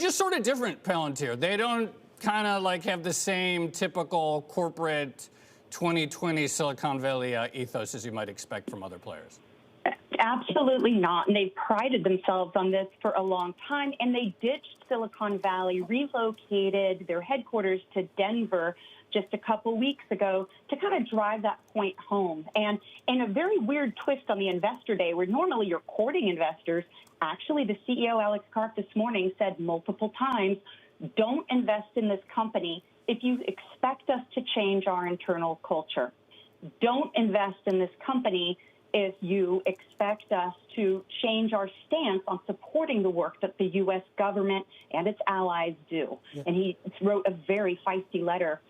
just sort of different, Palantir. They don't kind of like have the same typical corporate 2020 Silicon Valley ethos as you might expect from other players. Absolutely not. And they've prided themselves on this for a long time. And they ditched Silicon Valley, relocated their headquarters to Denver just a couple weeks ago to kind of drive that point home. And in a very weird twist on the investor day, where normally you're courting investors, actually the CEO, Alex Karp, this morning said multiple times, don't invest in this company if you expect us to change our internal culture. Don't invest in this company if you expect us to change our stance on supporting the work that the U.S. government and its allies do. Yeah. And he wrote a very feisty letter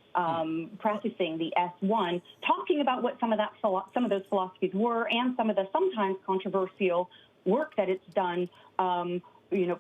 prefacing the S1, talking about what some of those philosophies were and some of the sometimes controversial work that it's done,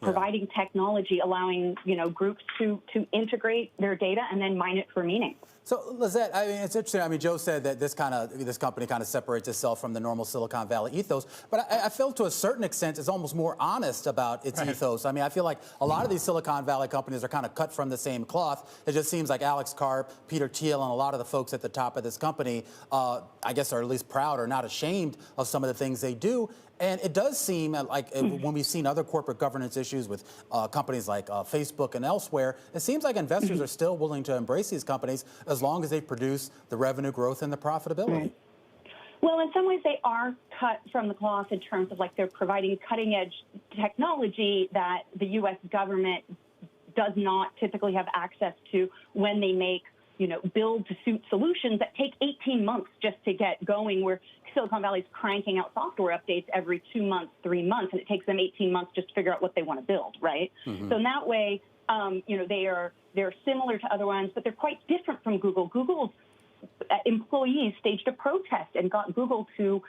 providing technology, allowing, groups to integrate their data and then mine it for meaning. So, Lizette, I mean, it's interesting. I mean, Joe said that this company kind of separates itself from the normal Silicon Valley ethos, but I feel to a certain extent it's almost more honest about its ethos. I mean, I feel like a lot of these Silicon Valley companies are kind of cut from the same cloth. It just seems like Alex Karp, Peter Thiel, and a lot of the folks at the top of this company, I guess, are at least proud or not ashamed of some of the things they do. And it does seem like when we've seen other corporate governance issues with companies like Facebook and elsewhere, it seems like investors are still willing to embrace these companies as long as they produce the revenue growth and the profitability. Right. Well, in some ways they are cut from the cloth in terms of like they're providing cutting edge technology that the U.S. government does not typically have access to when they make build to suit solutions that take 18 months just to get going, where Silicon Valley's cranking out software updates every 2 months, 3 months, and it takes them 18 months just to figure out what they want to build, right? Mm-hmm. So in that way, they're similar to other ones, but they're quite different from Google. Google's employees staged a protest and got Google to,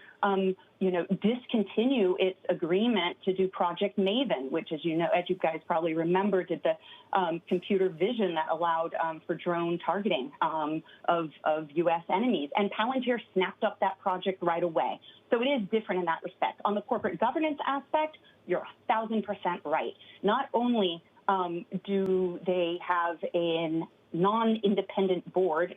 discontinue its agreement to do Project Maven, which, as you guys probably remember, did the computer vision that allowed for drone targeting of U.S. enemies. And Palantir snapped up that project right away. So it is different in that respect. On the corporate governance aspect, you're 1,000% right. Not only do they have a non-independent board,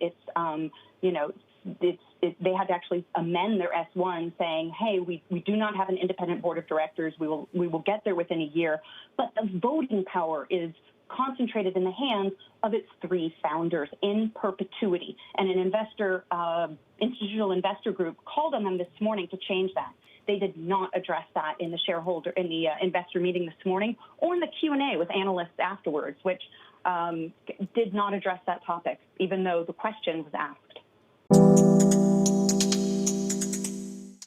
they had to actually amend their S1 saying, hey, we do not have an independent board of directors. We will get there within a year. But the voting power is concentrated in the hands of its 3 founders in perpetuity. And an institutional investor group called on them this morning to change that. They did not address that in the investor meeting this morning or in the Q&A with analysts afterwards, which did not address that topic, even though the question was asked.